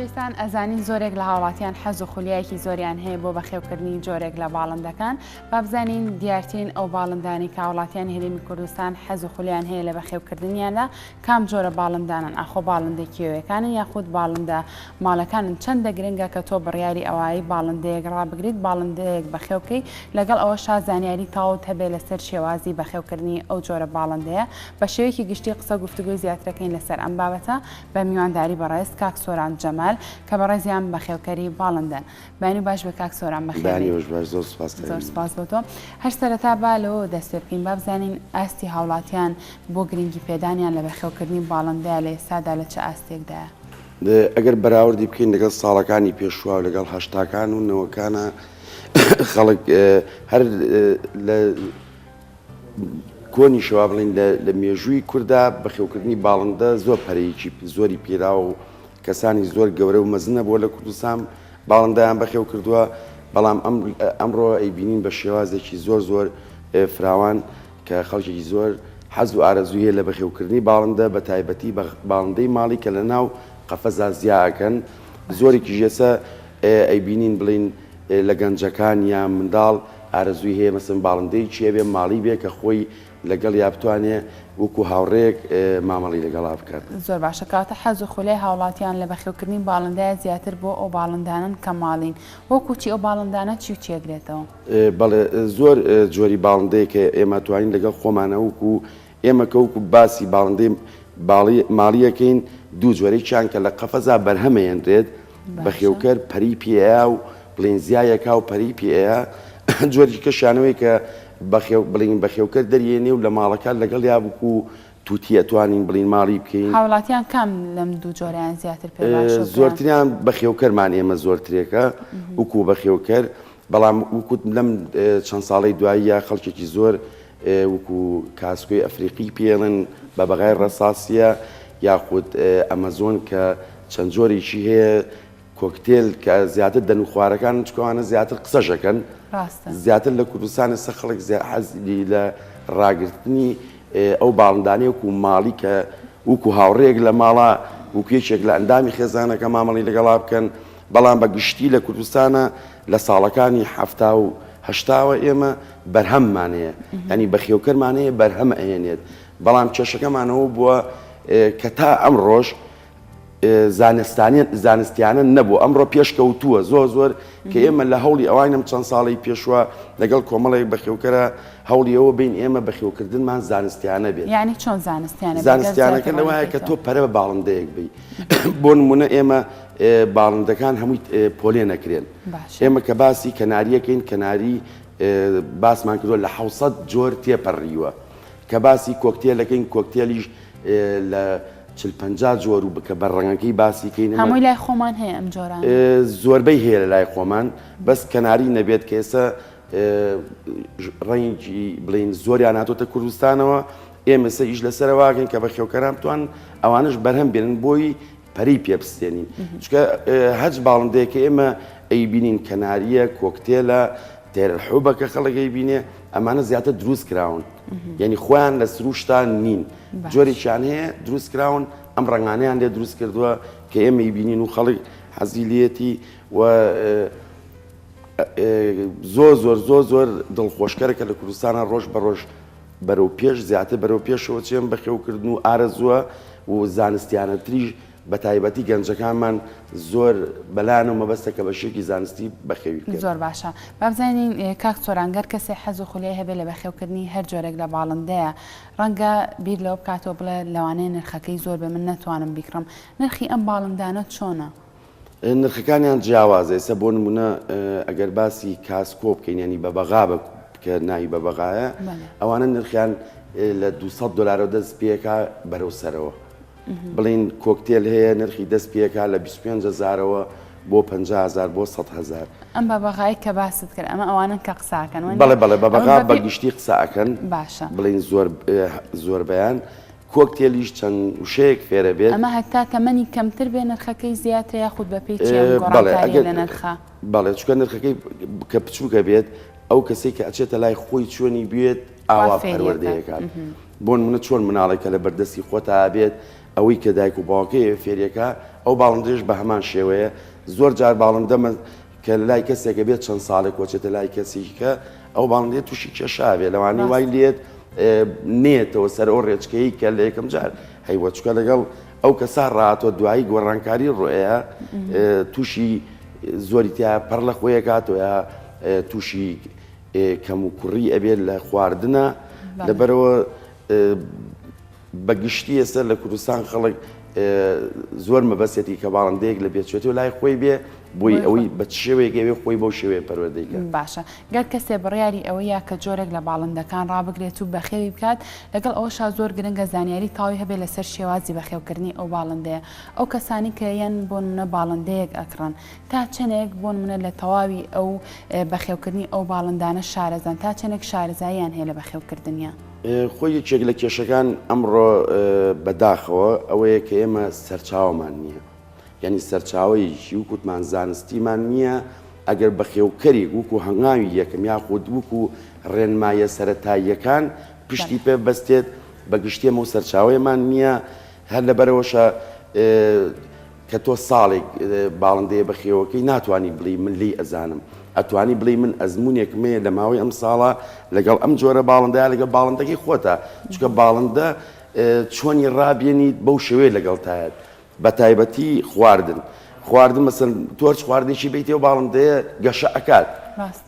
خۆشەویستان ئەزانین زۆرێک لە هاوڵاتیان حەز و خولیایەکی زۆریان هەیە بۆ بەخێوکردنی جۆرێک لە باڵندەکان با بزانین دیارترین ئەو باڵندانی کە هاوڵاتیان هێرێمی کوردستان حەز و خولیان هەیە لە بەخێوکردنیاندا کام جۆرە باڵندانن ئاخۆ باڵندە کێوەکانن یاخود باڵندە ماڵەکانن چەندە گرنگە کە تۆ بڕیاری ئەوایی باڵندەیەک ڕابگریت باڵندەیەک بەخێوکەی لەگەڵ ئەوە شازانیاری تاوت هەبێ لەسەر شێوازی بەخێوکردنی ئەو جۆرە باڵندەیە بە شێوەیەکی گشتی قسە گفتوگوی زیاترەکەین لەسەر ئەم بابەتە بە میوانداری بەڕێز کاک سۆران جەمال کە بەڕێزیان بەخێوکەری باڵندەن. بانی باش بە کاک سۆران بەخێوی زۆر سپاس بۆ تۆ. هەر سەرەتا با لەوە دەست پێ بکەین با بزانین ئاستی هاوڵاتیان بۆ گرنگی پێدانیان لە بەخێوکردنی باڵندەیە لە ئێستادا لە چه ئاستێکدایە؟ ئەگەر بەراوردی بکەین لەگەڵ ساڵەکانی پێشوە و لەگەڵ هەشتاکان و نەوەکانە خەڵک هەر لە کۆنی شەوا بڵین لە مێژووی کووردا بەخێوکردنی باڵندە زۆر پەرەیەکی زۆری پێرا و کەسانی زۆر گەورە و مەزنە بۆ لە کوردستان باڵندەیان بەخێو کردووە، بەڵام ئەمڕۆ ئەیبینین بە شێوازێکی زۆر فراوان کە خەڵکێکی زۆر حەز و ئارەزوو هەیە لە بەخێوکردنی باڵندە بە تایبەتی باڵندەی ماڵی کە لە ناو قەفەزا زیاکەن زۆرێکی ژێسە ئەیبینین بڵین لە گەنجەکان یان منداڵ ئارەزووی هەیە مەسن باڵندەی چێ بێ ماڵی بێ کە خۆی لەگەڵ یا بتوانێ وەکو هاوڕێک مامەڵی لەگەڵا بکات. زۆر باشە کاتە حەز و خولەی هاوڵاتیان لە بەخێوکردنی باڵندایە زیاتر بۆ ئەو باڵندانن کە ماڵین وەکوچی ئەو باڵندانە چی و چێگرێتەوە؟ بەڵێ زۆر جۆری باڵندەیە کە ئێمە توانین لەگەڵ خۆمانە وەکو ئێمە کە وەکو باسی باڵندەی ماڵیەکەین دوو جۆرەیان کە لە قەفەزا بەرهەمەیەنرێت بەخێوکەر پەری پێەیە و بڵێنزیایەکا و پەری پێەیە جۆری کەشانەوەی کە بڵین بەخێوکە دەریێنێ و لە ماڵەکان لەگەڵ یا بکو تووتیە توانین بڵین ماڵی بکەین. هاوڵاتیان کام لەم دوو جۆریان زیاتر پێ زۆرتریان بەخێوکەرمان ئێمە زۆرترێکە وەکو بەخێوکەر، بەڵام وەکوت لەم چەند ساڵی دواییە خەڵکێکی زۆر وەکو کاسکۆی ئەفریقی پێڵن بە بەغای ڕەساسیە یاخود ئەمەزۆن کە چەند جۆرێکی هەیە کۆکتێل کە زیاتر دەن و خوارەکان چکەوانە زیاتر قسەژەکەن زیاتر لە کوردستانی سە خەڵک حەزی لە ڕاگررتنی ئەو باڵندانەی وەکو ماڵی کە وەکو هاوڕێک لە ماڵە وکوێکێک لە ئەندامی خێزانەکە مامەڵی لەگەڵا بکەن، بەڵام بە گشتی لە کوردستانە لە ساڵەکانی هەفتا و هەشتاوە ئێمە بەرهەممانەیە ینی بەخێوکەرمانەیە بەرهەم ئەێنێت، بەڵام کێشەکەمانەوە بووە کە تا ئەم ڕۆژ زانستیانە نەبوو ئەمڕۆ پێشکەوتووە زۆر کە ئێمە لە هەوڵی ئەوانم چەند ساڵی پێشوە لەگەڵ کۆمەڵێک بەخێوکەرە هەوڵیەوە بین ئێمە بەخێوکردنمان زانستیانە بێت. یعنی چۆن زانستیانەکە لەوایە کە تۆ پەرە بە باڵندەیەک بی بۆ نمونە ئێمە باڵندەکان هەمووی پۆلێ نەکرێن، ئێمە کە باسی کەناریەکەین کەناری باسمان کردووە لە 600 جۆر تێپەڕیوە، کە باسی کۆکتێلەکەین کۆکتێلیش لە 40-50 جۆر و بکە بەڕەنگەکەی باسی کەین هەمووی لای خۆمان هەیە ئەم جۆران زۆربەی هەیە لە لای خۆمان بەس کەناری نەبێت کە ئێستا ڕەنگی بڵین زۆریان هاتۆتە کوردستانەوە ئێمە سە ئیش لەسەرەواگەن کە بەخێوکەران بتوان ئەوانش بەرهەم بێنن بۆی پەری پێبستێنین، چکە هەج باڵندەیە کە ئێمە ئەیبینین کەناریە کۆکتێلە تێرەحوبەکە خەڵک ئەیبینێ ئەمانە زیاتر دروست کراون یعنی خۆیان لە سروشتان نین جۆرێکیان هەیە دروست کراون ئەم ڕەنگانەیان لێ دروست کردووە کە ئێمە ئیبینین و خەڵک حەزیلەتی و زۆر دڵخۆشکەرەکە لە کوردستانە ڕۆژ بە ڕۆژ بەرەو پێش زیاتر بەرەو پێشەوە چێن بەخێوکردن و ئارەزووە و زانستیانە تریش بە تایبەتی گەنجەکانمان زۆر بەلایەن و مەبەستە کە بەشێکی زانستی بەخێوی بکەن. زۆر باشە با بزانین کاک سۆرانگەر کەسێ حەز و خولیای هەبێت لە بەخێوکردنی هەر جۆرێک لە باڵندەیە ڕەنگە بیر لەوە بکاتەوە بڵێ لەوانەیە نرخەکەی زۆر بێ من نەتوانم بیکڕم، نرخی ئەم باڵندانە چۆنە؟ نرخەکانیان جیاوازە. ئێستا بۆ نمونە ئەگەر باسی کاسکۆ بکەین ینی بە بەغا کە ناوی بە بەغایە ئەوانە نرخیان لە 200 دلار دەست پێکا بەرەو سەرەوە، بڵین کۆکتێل هەیە نرخی دەست پێکا لە 25,000ەوە بۆ 50,000 بۆ 100,000. ئەم بە بەغایی کە باست کرد ئەمە ئەوانن کە قساکەن بەڵێ بە بەغا بەگشتی قساکەن باشە بڵین زۆر بەیان کۆکتێلیش چەند وشەیەک فێرە بێت ئەمە هەتا تەمەنی کەمتر بێ نرخەکەی زیاتر یاخود بە پێی گۆڕانکاریە لە نرخە بەڵێ چکە نرخەکەی کە بچووکە بێت ئەو کەسێک کە ئەچێتە لای خۆی چۆنی بێت ئاوا پەروەردەیەکات بۆ نمونە چۆن مناڵێکە لە بەردەستی خۆتا بێت ئەوەی کە دایک و باوکەیە فێریەکە ئەو باڵندەش بە هەمان شێوەیە زۆر جار باڵندەمە کە لای کەسێکە بێت چەند ساڵێک کۆچێتە لای کەسیکە ئەو باڵندێت تووشی کێشاوێ لەوانی وای لێت نێتەوە سەر ئەو ڕێچکەی کە لە یەکەم جار هەیوە چکە لەگەڵ ئەو کەسا ڕاتۆ دوایی گۆڕانکاری ڕۆیە تووشی زۆری تیا پەر لە خۆیە کاتەوە یا تووشی کەم و کوڕی ئەبێت لە خواردنە لەبەرەوە بەگشتی ئێستا لە کوردستان خەڵک زۆر مەبەستێتی کە باڵندەیەک لە بێچێتی و لای خۆی بێ بۆی ئەوەی بە شێوەیەکەوێ خۆی بۆ شێوەیە پەروەردەیکە. باشە گەر کەسێ بڕیاری ئەوەیە کە جۆرێک لە باڵندەکان ڕابگرێت و بەخێوی بکات لەگەڵ ئەوەشا زۆر گرنگە زانیاری تاوی هەبێت لەسەر شێوازی بەخێوکردنی ئەو باڵندەیە ئەو کەسانی کە یەن بۆ منە باڵندەیەک ئەکڕن تا چەندێک بۆن منە لە تەواوی ئەو بەخێوکردنی ئەو باڵندانە شارەزان تا چەندێک شارەزاییان هەیە لە بەخێوکردنیە. خۆی یەکێک لە کێشەکان ئەمڕۆ بەداخەوە ئەوەیە کە ئێمە سەرچاومان نییە یعنی سەرچاوەیەکی وکوتمان زانستیمان نییە ئەگەر بەخێوکەری وکو هەنگاوی یەکەم یاخود وکو ڕێنمایە سەرەتاییەکان پشتی پێ بەستێت بەگشتێمە و سەرچاوەیەمان نییە هەر لەبەرەوەشە کە تۆ ساڵێک باڵندەیە بەخێوەکەی ناتوانانی بڵی من لی ئەزانم ئەتوانی بڵێ من ئەزمونێکمەیە لە ماوەی ئەم ساڵە لەگەڵ ئەم جۆرە باڵندەیە لەگەڵ باڵندەکەی خۆتە چکە باڵندە چۆنی ڕابێنیت بەو شێوەیە لەگەڵتایەت بە تایبەتی خواردن مەسەن تۆرچ خواردێکی بیتی و باڵندەیە گەشە ئەکات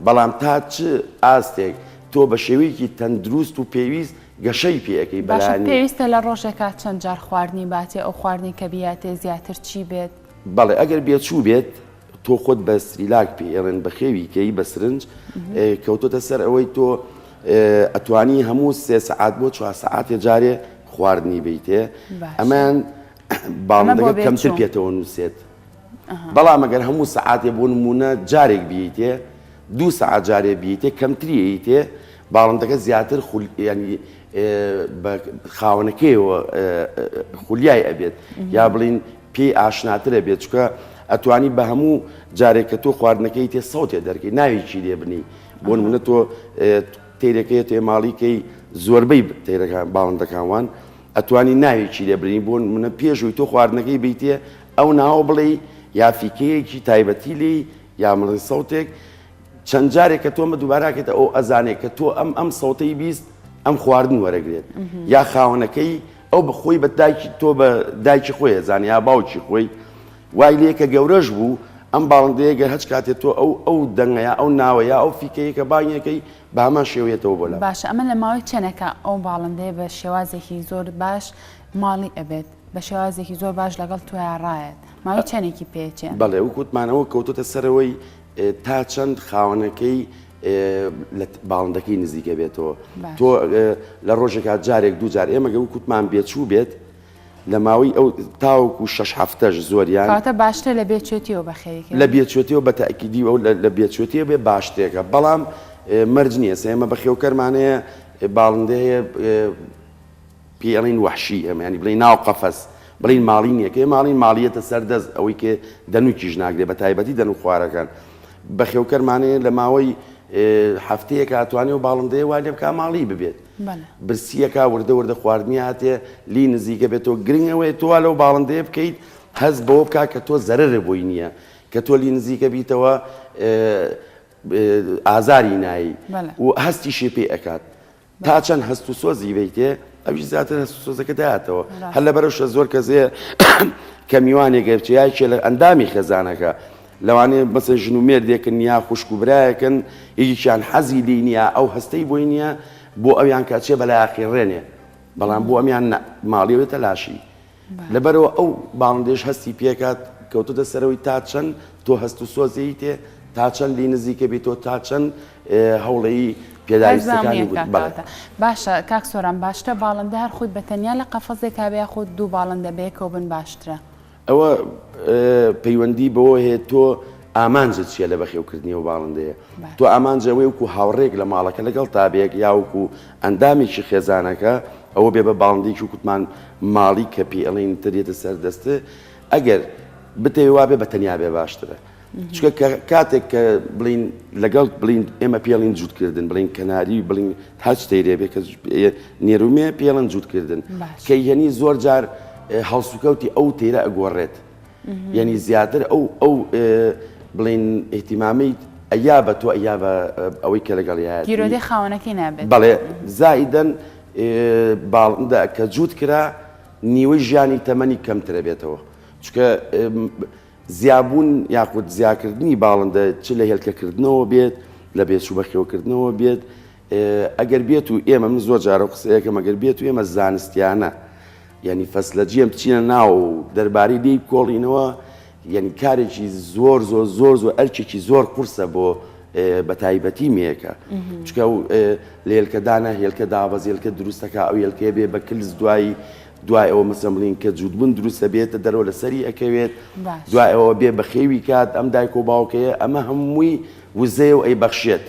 بەڵام تا چ ئاستێک تۆ بە شێوەیەکی تەندروست و پێویست گەشەی پێەکەی بەلانی پێویستە لە ڕۆژێکات چەند جار خواردنی باتێ ئەو خواردنی کە بیاتێ زیاتر چی بێت بەڵێ ئەگەر بێچوو بێت تۆ خۆت بە سریلاک پێێڕێن بە خێوی کەی بە سرنج کەوتۆتە سەر ئەوەی تۆ ئەتوانی هەموو 3 سەعات بۆ 4 سەعاتێ جارێ خواردنی بیتێ ئەمان باڵندەکە کەمتر پێێتەوە نووسێت بەڵام ئەگەر هەموو سەعاتێ بۆ نمونە جارێک بیتێ 2 سەعات جارێ بیتێ کەمتریتێ باڵندەکە زیاتر ینی خاوەنەکەیەوە خولیای ئەبێت یا بڵین پێی ئاشناترە بێت چکە ئەتوانی بە هەموو جارێک کە تۆ خواردنەکەی تێ سەوتێ دەرکەی ناویکی لێ بنی بۆ نمونە تۆ تێرەکەی تێ ماڵیکەی زۆربەی تێرەکان باڵندەکانوان ئەتوانی ناویکی لێ برنی بۆ منە پێشووی تۆ خواردنەکەی بیتێ ئەو ناوە بڵێ یا فیکەیەکی تایبەتی لی یا مڵی سەوتێک چەند جارێک کە تۆمە دووباراکێتە ئەو ئەزانێک کە تۆ ئەم سەوتەی بیست ئەم خواردن وەرەگرێت یا خاوەنەکەی ئەو بەخۆی بە دایکی تۆ بە دایکی خۆی ئەزانانی یا باوکی خۆی وای لێ کە گەورەش بوو ئەم باڵندەیە گەر هەچ کاتێت تۆ ئەو دەنگەیە ئەو ناوەیە ئەو فیکەیە کە بانیەکەی بە هەمان شێوێتەوە بۆ لە باشە ئەمە لە ماوەی چەنەکە ئەو باڵندەیە بە شێوازێکی زۆر باش ماڵی ئەبێت بە شێوازێکی زۆر باش لەگەڵ تویا ڕایەت ماوەی چەنێکی پێچێن بەڵێ وکوتمانەوە کەوتۆتە سەرەوەی تا چەند خاوەنەکەی لە باڵندەکەی نزیکە بێتەوە تۆ لە ڕۆژێکا جارێک دوو جار ئێمەگە وکوتمان بێچوو بێت لە ماوەی ئەو تاوەکو 6 هەفتەش زۆریان کاتە باشتر لە بێچێتیەوە بەخێوی لە بێچێتیەوە بە تاکیدی ئەو لە بێچێتیە بێ باشتێکە بەڵام مەرج نییە ئێمە بەخێوکەرمانەیە باڵندەیە پێڵین وحشی ئەمە ینی بڵێ ناو قەفەس بڵین ماڵی نییەکە ماڵین ماڵیەتە سەردەست ئەوەی کە دەنوکیش ناگرێ بە تایبەتی دەن و خوارەکان بەخێوکەرمانەیە لە ماوەی هەفتەیەک ئاتوانێ و باڵندەیە وا لێ بکا ماڵی ببێت برسیەکە وردە وردە خواردنی هاتێ لی نزیکە بێتەوە گرنگەوەی تۆ لەو باڵندەیە بکەیت هەز بەوە بکە کە تۆ زەرەرە بۆی نییە کە تۆ لی نزیکە بیتەوە ئازاری نایی و هەستیشی پێ ئەکات تا چەند هەست و سۆزی بیتێ ئەویش زیاتر هەست و سۆزەکە داهاتەوە هەر لەبەرەوشە زۆر کەسێ کە میوانێکە بچیایکێ لە ئەندامی خێزانەکە لەوانەیە بەسە ژن و مێردێکن یا خوشک و برایەکەن یەکیان حەزی لی نییە ئەو هەستەی بۆی نییە بۆ ئەویان کاچێ بەلای ئاخیڕێنێ بەڵام بۆ ئەمیان ماڵیەوێتە لاشی لەبەرەوە ئەو باڵندێش هەستی پێکات کەوتۆتە سەرەوەی تا چەند تۆ هەست و سۆزەی تێ تا چەند لی نزیکە بیت تۆ تا چەند هەوڵەیی پێداویستەکانی باشە کاک سۆران باشترە باڵندە هەر خۆی بەتەنیا لە قەفەزێک کابێ خۆت دوو باڵندە بەیەکەوە بن باشترە ئەوە پەیوەندی بەوە هەیە تۆ ئامانجت چیە لە بەخێوکردنی و باڵندەیە تۆ ئامانجەوەی وکو هاوڕێک لە ماڵەکە لەگەڵ تابێک یا وکو ئەندامێکی خێزانەکە ئەوە بێ بە باڵندێکی کوتمان ماڵی کە پێڵین ترێتە سەردەستە ئەگەر بتەوێ وابێ بەتەنیا بێ باشترە چکە کاتێک کە بڵین لەگەڵ بڵین ئێمە پێڵین جووتکردن بڵین کەناری بڵین هەچ تەیرێ بێ کە نێرومێ پێڵن جووتکردن کە یەنی زۆر جار هەڵسوکەوتی ئەو تێرە ئەگۆڕێت یعنی زیاتر ئەو بڵێن ئێتیمامی ئەیا بە تۆ ئەیا بە ئەوەی کە لەگەڵ گیرۆدەی خاوەنەکەی نابێت بەڵێ زائیدەن باڵندە کە جووت کرا نیوەی ژیانی تەمەنی کەمترە بێتەوە چکە زیابوون یاخود زیاکردنی باڵندە چ لە هێلکەکردنەوە بێت لە بێچوو بەخێوکردنەوە بێت ئەگەر بێت و ئێمە من زۆر جارە قسەیەکەم ئەگەر بێت و ئێمە زانستیانە یعنی فەسلەجێم بچینە ناو دەربارەی دەی کۆڵینەوە یعنی کارێکی زۆر زۆر زۆر زۆر ئەرکێکی زۆر قورسە بۆ بە تایبەتی مێکە چکە لە هێلکەدانە هێلکە دابەز هێلکە دروستەکە ئەو هێلکەیە بێ بە کلس دوای ئەوە مەسەڵ بڵین کە جوودبوون دروستە بێتە دەرەوە لەسەری ئەکەوێت دوای ئەوە بێ بە خێوی کات ئەم دایک و باوکەیە ئەمە هەمووی وزەیە و ئەی بەخشێت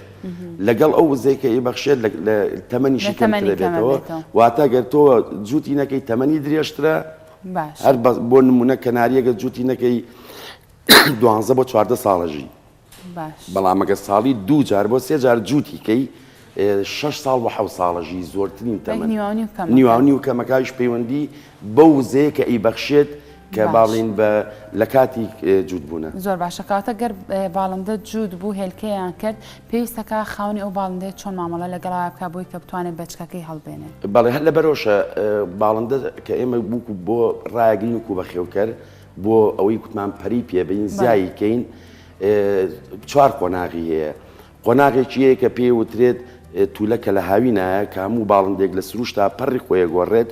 لەگەڵ ئەو وزەی کە ئەی بەخشێت لە تەمەنیشی کەمترە بێتەوە واتە گەر تۆ جووتی نەکەی تەمەنی درێژترە هەر بۆ نمونە کەناریەکە جووتی نەکەی 12 بۆ 14 ساڵەژی بەڵام ئەگەر ساڵی 2 جار بۆ 3 جار جووتیکەی 6 ساڵ بۆ 7 ساڵەژی زۆرترین تەمەن نیوانی و کەمەکایش پەیوەندی بە وزەیە کە ئەی بەخشێت کە باڵین بە لە کاتی جوودبوونە زۆر باشە کاتە گەر باڵندە جوود بوو هێلکەیان کرد پێویستەکە خاونی ئەو باڵندەیە چۆن مامەڵە لەگەڵا بکە بۆی کە بتوانێت بەچکەکەی هەڵبێنێت بەڵێ هەر لەبەرەوەشە باڵندە کە ئێمە بووکو بۆ ڕایگرین و بەخێوکەر بۆ ئەوەی کوتمان پەری پێبین زاییکەین 4 قۆناغی هەیە قۆناغێکی هەیە کە پێی وترێت تولەکە لە هاوینایە کە هەموو باڵندێک لە سروشتا پەڕی خۆی گۆڕێت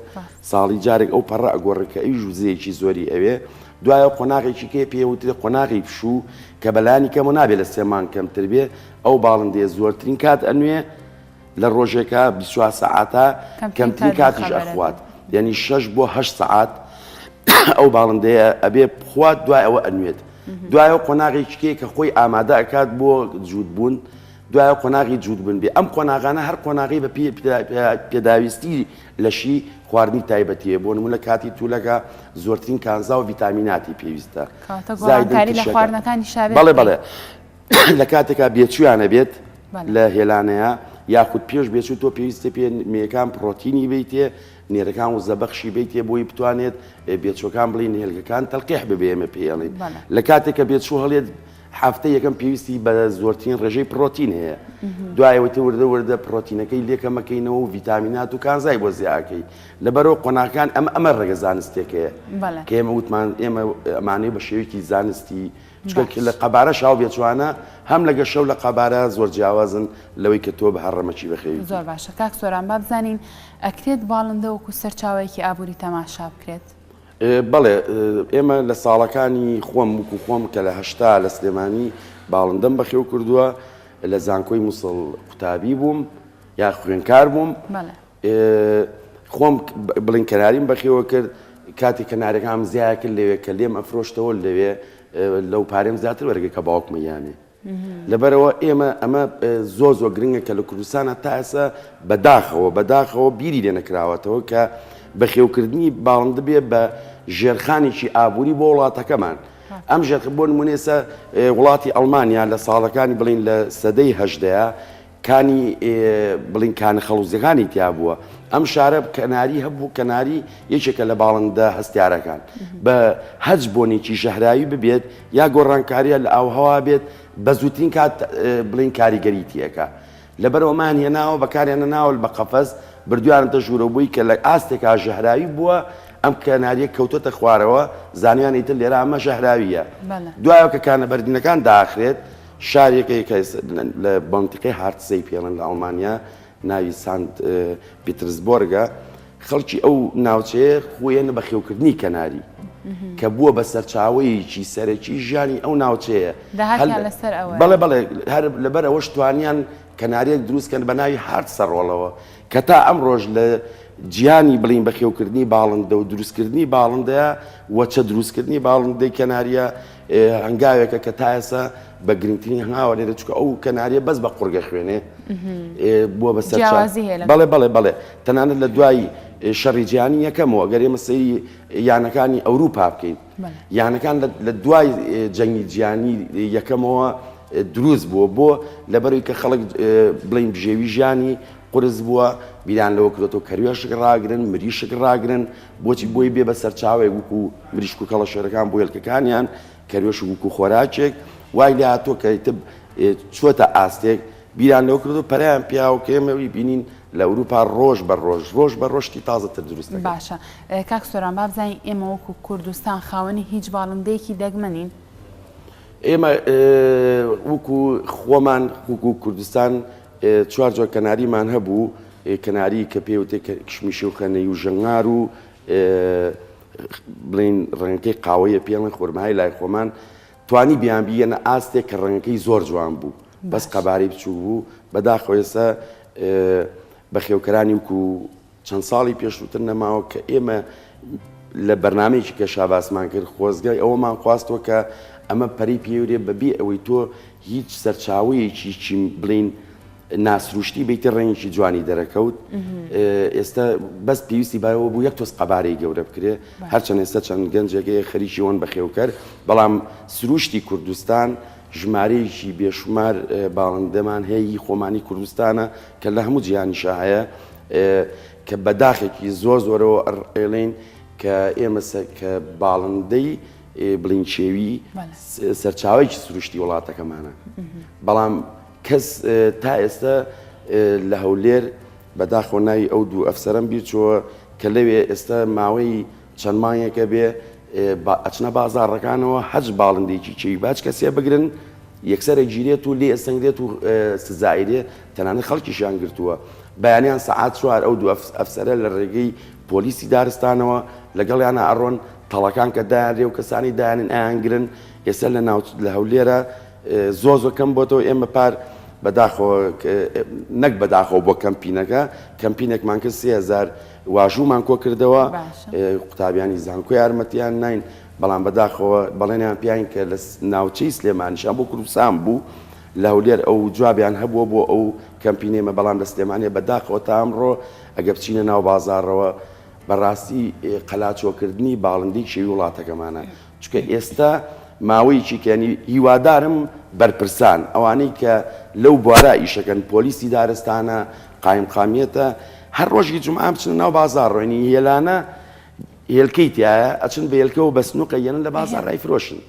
ساڵی جارێک ئەو پەڕە ئەگۆڕێت کە ئەی ژوزەیەکی زۆری ئەوێ دوایە قۆناغێکی کێ پێوترێت قۆناغی پشوو کە بەلانی کەمە نابێت لە 3 مان کەمتر بێ ئەو باڵندەیە زۆرترین کات ئەنوێ لە ڕۆژێکە 24 سەعاتە کەمترین کاتیش ئەخوات یعنی 6 بۆ 8 سەعات ئەو باڵندەیە ئەبێ بخوات دوای ئەوە ئەنوێت دوایە قۆناغێکی کێ کە خۆی ئامادە ئەکات بۆ جوودبوون دوایە قۆناغی جوودبوون بێ ئەم قۆناغانە هەر قۆناغی بە پێداویستی لەشی خواردنی تایبەتیە بۆ نمونە کاتی توولەکە زۆرترین کانزا و ڤیتامیناتی پێویستە بەڵێ بەڵێ لە کاتێکا بێچویانە بێت لە هێلانەیە یاخود پێش بێچوو تۆ پێویستە پێ مێەکان پرۆتینی بیتێ نێرەکان و زەبەخشی بیتێ بۆی بتوانێت بێچۆکان بڵین هێلگەکان تەلقیح ببێ ئێمە پێڵێن لە کاتێککە بێچوو هەڵێت هەفتە یەکەم پێویستی بە زۆرترین ڕێژەی پرۆتین هەیە دوایەوەتی وردە پرۆتینەکەی لێکەمەکەینەوە و ڤیتامینات و کانزای بۆ زیاکەی لەبەرەوە قۆناغەکان ئەمە ڕێگە زانستێکەیە کە ئێمە وتمان ئێمە ئەمانەی بە شێوەیەکی زانستی چکە لە قەبارە شاو بێچوانە هەم لەگە شەو لە قەبارە زۆر جیاوازن لەوەی کە تۆ بە هەڕەمەچی بەخێوی زۆر باشە کاک سۆران با بزانین ئەکرێت باڵندە وەکو سەرچاوەیەکی ئابووری تەماشا بکرێت بەڵێ ئێمە لە ساڵەکانی خۆم وکو خۆم کە لە هەشتا لە سلێمانی باڵندەم بەخێو کردووە لە زانکۆی مووسڵ قوتابی بووم یا خوێنکار بووم خۆم بڵین کەناریم بەخێوە کرد کاتی کەنارەکانم زیای کرد لەوێ کە لێم ئەفرۆشتەوە لەوێ لەو پارێم زیاتر وەرگە کە باوکمە یانێ لەبەرەوە ئێمە ئەمە زۆر زۆر گرنگە کە لە کوردستانە تا ئێستا بەداخەوە بیری لێ نەکراوەتەوە کە بەخێوکردنی باڵندە بێ بە ژێرخانێکی ئابووری بۆ وڵاتەکەمان ئەم ژێر بۆ نمونێسە وڵاتی ئەڵمانیا لە ساڵەکانی بڵین لە سەدەی هەژدەیە کانی بڵین کانە خەڵوزەکانی تیا بووە ئەم شارە کەناری هەبوو کەناری یەکێکە لە باڵندە هەستیارەکان بە هەج بۆنێکی ژەهراوی ببێت یا گۆڕانکاریە لە ئاوهەوا بێت بە زووترین کات بڵین کاریگەریتیەکە لەبەرەوەمان هێناوە بەکارێنە ناوە بە قەفەس بردویانتە ژوورەبووی کە لە ئاستێکا ژەهراوی بووە ئەم کەناریە کەوتۆتە خوارەوە زانیانی تر لێرە ئەمە ژەهراویە دوایەوە کە کانە بەردینەکان داخرێت شارێکە لە بەنتیقەی هارتسەی پێڵن لە ئەڵمانیا ناوی سانت پیترسبۆرگە خەڵکی ئەو ناوچەیە خۆیانە بەخێوکردنی کەناری کە بووە بە سەرچاوەیەکی سەرەکی ژیانی ئەو ناوچەیە بەڵێ بەڵێ هەر لەبەر ئەوەش توانیان کەناریەک دروستکەن بە ناوی هارت سەرڕۆڵەوە کە تا ئەم ڕۆژ لە جیانی بڵین بەخێوکردنی باڵندە و دروستکردنی باڵندەیە وەچە دروستکردنی باڵندەی کەناریە هەنگاوێکە کە تا ئێستا بە گرنگترین هەنگاوە لێرە چکە ئەو کەناریە بەس بە قورگە خوێنێ بووە بە سەرچاو بەڵێ تەنانەت لە دوای شەڕی جیهانی یەکەمەوە گەر ئێمە سەیری یانەکانی ئەوروپا بکەین یانەکان لە دوای جەنگی جیهانی یەکەمەوە دروست بووە بۆ لەبەرەوەی کە خەڵک بڵین بژێوی ژیانی قرس بووە بیران لەوە کردێتەوە کەروێشک ڕاگرن مریشک ڕاگرن بۆچی بۆی بێ بە سەرچاوێک وکو مریشک و کەڵە شێرەکان بۆ هێلکەکانیان کەروێش وکو خۆراکێک وای لێ هاتۆ کە چووەتە ئاستێک بیران لەوە کردو پەریان پیاوە کە ئێمەوی بینین لە ئەوروپا ڕۆژ بە ڕۆژکی تازەتر دروست دەکەن. باشە کاک سۆران با بزانین ئێمە وەکو کوردستان خاوەنی هیچ باڵندەیەکی دەگمەنین؟ ئێمە وەکو خۆمان وەکو کوردستان چوار جۆر کەناریمان هەبوو کەناری کە پێوتێ کشمیشی و خەنەی و ژەنگار و بڵین ڕەنگەکەی قاوەیە پێڵن خورمای لای خۆمان توانی بیان بیەنە ئاستێک کە ڕەنگەکەی زۆر جوان بوو بەس قەبارەی بچوو بوو بەداخۆ ئێستا بە خێوکەرانی وکو چەند ساڵی پێشووتر نەماوە کە ئێمە لە بەرنامەیەکی کە شاباسمان کرد خۆزگای ئەوەمان خواستەوە کە ئەمە پەری پێورێ بەبێ ئەوەی تۆ هیچ سەرچاوەیەکی چیم بڵین ناسروشتی بیتە ڕێنگی جوانی دەرەکەوت ئێستا بەس پێویستی بارەوە بوو یەک تۆس قەبارەی گەورە بکرێ هەرچەند ئێستا چەند گەنجێکی خەریکی ئەوەن بەخێوکەر بەڵام سروشتی کوردستان ژمارەیەکی بێشمار باڵندەمان هەیە خۆمانی کوردستانە کە لە هەموو جیهانیشە هەیە کە بەداخێکی زۆر زۆرەوە ئێڵێن کە ئێمە کە باڵندەی بڵینچێوی سەرچاوەیەکی سروشتی وڵاتەکەمانە بەڵام کەس تا ئێستا لە هەولێر بەداخۆ ناوی ئەو دوو ئەفسەرم بیرچۆوە کە لەوێ ئێستا ماوەی چەند مانگێکە بێ ئەچنە بازاڕەکانەوە هەج باڵندێکی چێوی باش کەسێ بگرن یەکسەرە گیرێت و لێ ئەسەنگرێت و سزایرێ تەنانەت خەڵکیشیان گرتووە بەیانیان سەعات چوار ئەو دوو ئەفسەرە لە ڕێگەی پۆلیسی دارستانەوە لەگەڵیانە ئەڕۆن تەڵەکان کە دایانرێ و کەسانی دایانن ئایانگرن ئێستا لە هەولێرە زۆر کەم بۆتەوە ئێمە پار بەداخۆ نەک بەداخەوە بۆ کەمپینەکە کەمپینێکمان کرد 3000 واژوومان کۆ کردەوە قوتابیانی زانکۆ یارمەتیان نین بەڵام بەداخەوە بەڵێنیان پیاین کە لە ناوچەی سلێمانیشان بۆ کوردستان بوو لە هەولێر ئەو جوابیان هەبووە بۆ ئەو کەمپینێمە بەڵام لە سلێمانیە بەداخەوە تا ئەمڕۆ ئەگە بچینە ناو بازاڕەوە بەڕاستی قەلاچۆکردنی باڵندەی شێوی وڵاتەکەمانە چونکە ئێستا ماوەیەکی کەنی هیوادارم بەرپرسان ئەوانەی کە لەو بوارە ئیشەکەن پۆلیسی دارستانە قایمقامیەتە هەر ڕۆژی جمعە بچنە ناو بازاڕۆنی هێلانە هێلکەی تایە ئەچن بە هێلکەوە بە سنووقە یەنن لە بازار ڕایفرۆشن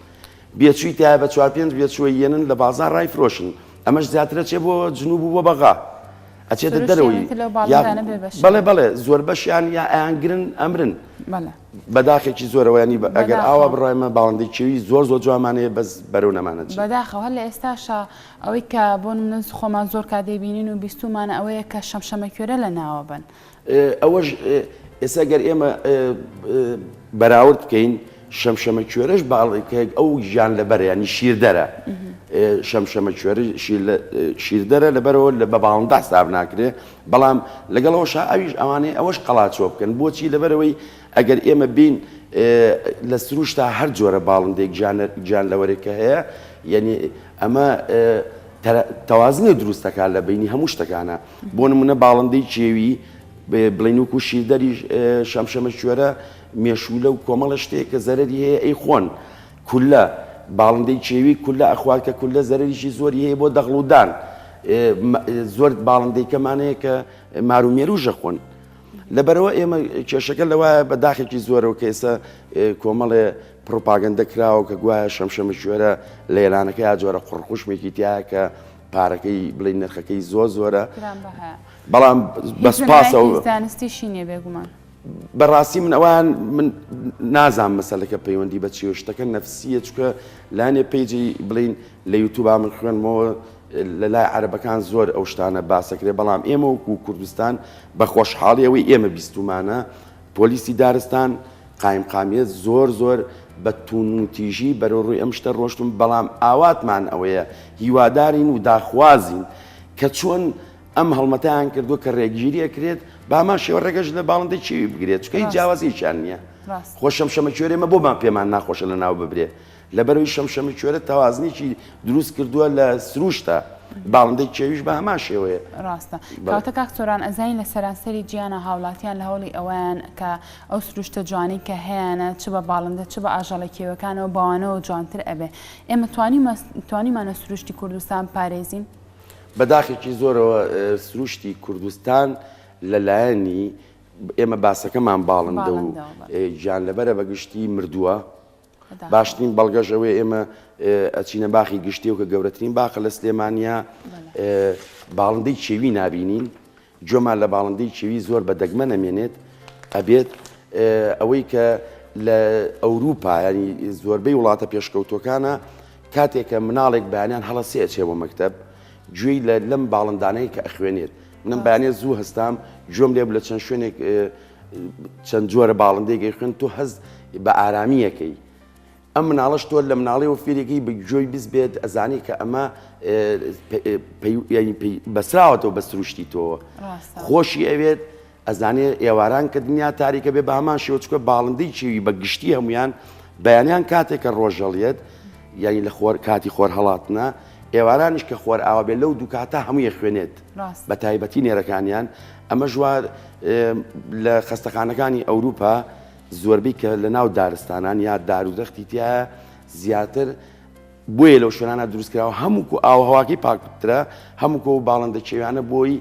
بێچووی تایە بە 4-5 بێچووە یەنن لە بازار ڕایفرۆشن ئەمەش زیاترە چێ بۆ جنوب و بۆ بەغا ئەچێتە دەرەوەی بەڵێ زۆر بەشیان یا ئایانگرن ئەمرن بەداخێکی زۆرەوەیانی ئەگەر ئاوا بڕایمە باڵندەی چێوی زۆر جوامانەیە بەس بەرەو نەمانەت بەداخەوە هەر لە ئێستاشە ئەوەی کە بۆ منس خۆمان زۆر کادەبینین و بیستومانە ئەوەیە کە شەمشەمەکوێرە لە ناوە بن ئەوەش ئێستا گەر ئێمە بەراورد بکەین شەمشەمەکوێرەش باڵێکە ئەو ژیان لەبەر ینی شیردەرە شەمشەمەکوێرە شیردەرە لەبەرەوە لە بە باڵندە حساب ناکرێ بەڵام لەگەڵەوەش ئەویش ئەوانەیە ئەوەش قەڵاچۆ بکەن بۆچی لەبەرەوەی ئەگەر ئێمە بین لە سروشتا هەر جۆرە باڵندێک گیان لەوەرێکە هەیە یعنی ئەمە تەوازنی دروستەکە لە بینی هەموو شتەکانە بۆ نمونە باڵندەی چێوی بڵین وکو شیردەری شەمشەمەکوێرە مێشولە و کۆمەڵە شتێک کە زەرەری هەیە ئەی خۆن کولە باڵندەی چێوی کولە ئەخوات کە کولە زەرریشی زۆری هەیە بۆ دەغڵودان زۆر باڵندەیکەمانەیە کە مارومێروژە خۆن لەبەرەوە ئێمە کێشەکە لەوایە بەداخێکی زۆرەوە کە ئێستا کۆمەڵێ پرۆپاگەندە کراوە کە گوایە شەمشەمەکوێرە لە ئێلانەکە یا جۆرە قوڕخوشمێکی تایە کە پارەکەی بڵین نرخەکەی زۆرە بەڵام بەسپاسەوە زانستیشی نییە بێگومان بەڕاستی من ئەوان من نازانم مەسەلەکە پەیوەندی بە چیە شتەکە نەفسیە چکە لانێ پیجی بڵین لە یوتوبا من خوێنمەوە لە لای عەرەبەکان زۆر ئەو شتانە باسەکرێ بەڵام ئێمە وەکو کوردستان بە خۆشحاڵی ئەوەی ئێمە بیستومانە پۆلیسی دارستان قایمقامیەت زۆر بە توونوتیژی بەرەوڕووی ئەم شتە ڕۆشتم بەڵام ئاواتمان ئەوەیە هیوادارین و داخوازین کە چۆن ئەم هەڵمەتیان کردووە کە ڕێگیری ئەکرێت بامان شێوە ڕێگەش لە باڵندەی چێوی بگرێت چکە هیچ جیاوازییان نییە خۆ شەمشەمەکوێرێمە بۆمان پێمان ناخۆشە لە ناو ببرێ لەبەرەوەی شەمشەمەکوێرە تەوازنێکی دروست کردووە لە سروشتە باڵندەی چێویش بە هەمان شێوەیە ڕاستە کەواتە کاک سۆران ئەزانین لە سەرانسەری گیانە هاوڵاتیان لە هەوڵی ئەویان کە ئەو سروشتە جوانی کە هەیەە چ بە باڵندە چ بە ئاژەڵە کێوەکانەوە باوانەوە جوانتر ئەبێ ئێمە توانیمانە سروشتی کوردستان پارێزین بەداخێکی زۆرەوە سروشتی کوردستان لەلایەنی ئێمە باسەکەمان باڵندە و گیان لەبەرە بە گشتی مردووە. باشترین بەڵگەش ئەوەیە ئێمە ئەچینە باخی گشتی و کە گەورەترین باخە لە سلێمانیا باڵندەی چێوی نابینین. جۆمان لە باڵندەی چێوی زۆر بە دەگمە نەمێنێت ئەبێت ئەوەی کە لە ئەوروپا ینی زۆربەی وڵاتە پێشکەوتۆکانە کاتێککە مناڵێک بەیانیان هەڵەسێ ئەچێ بۆ مەکتەب گوێی لەم باڵندانەی کە ئەخوێنێت. منم بەیانێت زوو هەستام گوێم لێ لە چەند شوێنێک چەند جۆرە باڵندەی خوێن تۆ هەز بە ئارامیەکەی. ئەم مناڵەش تۆ لە مناڵی و فێرێکی بە گوێی بیست بێت ئەزانی کە ئەمە بەسراوەتەوە بە سروشتی تۆوە خۆشی ئەوێت ئەزانێ ئێواران کە دنیا تاریکە بێ بە هەمان شێوە چکە باڵندەی چێوی بە گشتی هەمویان بەیانیان کاتێکە ڕۆژەڵیت یعنی لە کاتی خۆر هەڵاتنە ئێوارانیش کە خۆر ئاوا بێت لەو دوو کاتە هەمووی خوێنێت بە تایبەتی نێرەکانیان. ئەمە ژوار لە خەستەخانەکانی ئەوروپا زۆربەی کە لە ناو دارستانان یا دارودەختی تایە زیاتر بۆیە لەو شوێنانە دروستکراوە هەموو ئاوهەواکەی پاکترە هەموو و باڵندە چێویانە بۆی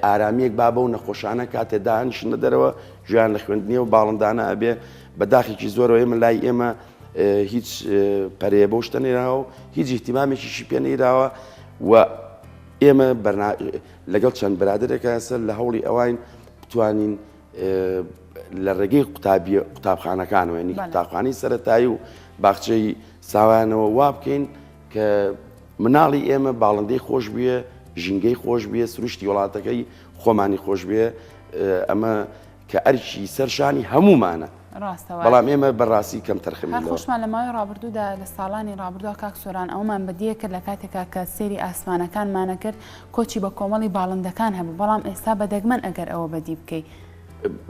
ئارامیەک بابە و نەخۆشانە کاتێ داهاتنە دەرەوە ژیان لە خوێندنی و باڵندانە ئەبێ بەداخێکی زۆرەوە ئێمە لای ئێمە هیچ پەرەیە بۆ شتە نێراوە هیچ احتیمامێکیشی پێ نەیراوە و ئێمە لەگەڵ چەند برادرێکە سەر لە هەوڵی ئەوین بتوانین لە ڕێگەی قوتابخانەکانەوە ینی قوتابخانەی سەرەتایی و باخچەی ساوانەوە وا بکەین کە مناڵی ئێمە باڵندەی خۆش بێ ژینگەی خۆش بێ سروشتی وڵاتەکەی خۆمانی خۆش بێ ئەمە کە ئەرکی سەرشانی هەمومانە. بەڵام ئێمە بەڕاستی کەم تەرخەمی خۆشمان لە ماوەی ڕابردوودا لە ساڵانی ڕابردووە کاک سۆران ئەومان بەدیە کرد لە کاتێکا کە سێری ئاسمانەکانمانە کرد کۆچی بە کۆمەڵی باڵندەکان هەبوو بەڵام ئێستا بەدەگمەن ئەگەر ئەوە بەدی بکەیت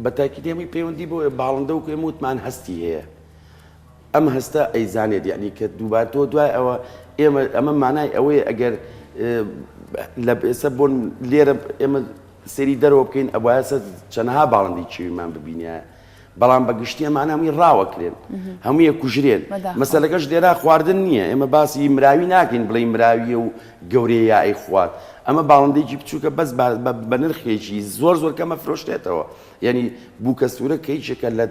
بە تاکیدێمی پەیوەندی بۆ باڵندە و کێم وتمان هەستی هەیە ئەم هەستە ئەیزانێت یعنی کە دووبار تۆ دوای ئەوە ئەمە مانای ئەوەیە ئەگەر لە ئێستا بۆن لێرە ئێمە سێری دەرەوە بکەین ئەوایسە چەندها باڵندی چێویمان ببینە بەڵام بە گشتی ئەمان هەمووی ڕاوەکرێن هەموویە کوژرێن مەسەلەکەش لێرا خواردن نییە ئێمە باسی مراوی ناکەین بڵێ مراویە و گەورەیە یا ئەی خوارد ئەمە باڵندێکی بچووکە بەس بە نرخێکی زۆر زۆر کەمە فرۆشتێتەوە یعنی بووکە سوورە کەیچێکە لە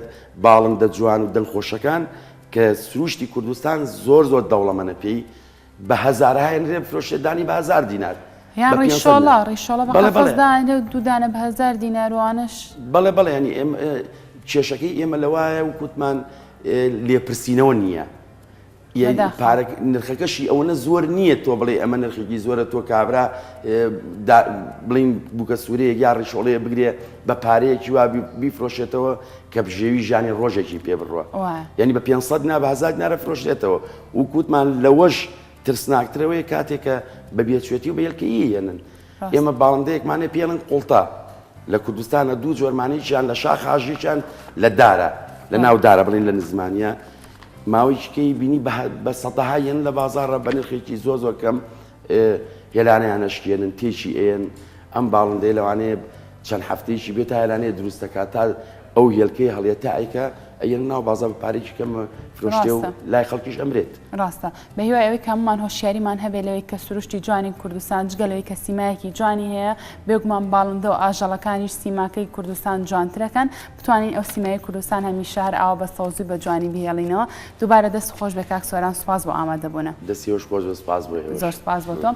باڵندە جوان و دڵخۆشەکان کە سروشتی کوردستان زۆر زۆر دەوڵەمەنە پێی بە هەزارهای نرێ فرۆشتێدانی بە 1000 دینار یان ڕیشۆڵە بە دوودانە بە 1000 دیناروانش بەڵێ ینی کێشەکەی ئێمە لەوایە و کووتمان لێپرسینەوە نییە نرخەکەشی ئەوەنە زۆر نییە تۆ بڵێ ئەمە نرخێکی زۆرە تۆ کابرا بڵین بووکە سوورەیە یا ڕیشۆڵەیە بگرێ بە پارەیەکی وا بیفرۆشێتەوە کە بژێوی ژانی ڕۆژێکی پێ بڕوە یعنی بە 500 نا بە 1000 نارە فرۆشتێتەوە و کووتمان لەوەش ترسناکترەوەی کاتێکە بە بێچێتی و بە یەلکەیی هێنن ئێمە باڵندەیەکمانێ پێڵن قوڵتا لە کوردستانە دوو جۆرمانەیەکیان لە شاخ حاژییان لە دارە لە ناو دارە بڵین لە نزمانە ماوەیەکەی بینی بە سەدەهایەن لە بازاڕە بە نرخێکی زۆر زۆر کەم هێلانەیانەشکێنن تێکی ئێن ئەم باڵندەی لەوانەیە چەند هەفتەیەکی بێت تا هێلانەیە دروستەکات تا ئەو هێلکەی هەڵێتە ئایکە ئەیەن ناو بازار بە پارێکی کەمە فرۆشتێ و لای خەڵکیش ئەمرێت ڕاستە بە هیوای ئەوەی کەممان هۆشیاریمان هەبێت لەوەی کە سروشتی جوانی کوردستان جگەلەوەی کە سیمایەکی جوانی هەیە بێگومان باڵندە و ئاژەڵەکانیش سیماکەی کوردستان جوانترەکەن بتوانین ئەو سیمای کوردستان هەمیشە شار ئاوا بە سەوزی بە جوانی بهێڵینەوە دووبارە دەست خۆش بە کاک سۆران سوپاس بۆ ئامادەبوونە دەستی خۆش بە سوپاس بۆ زۆر سوپاس بۆ تۆ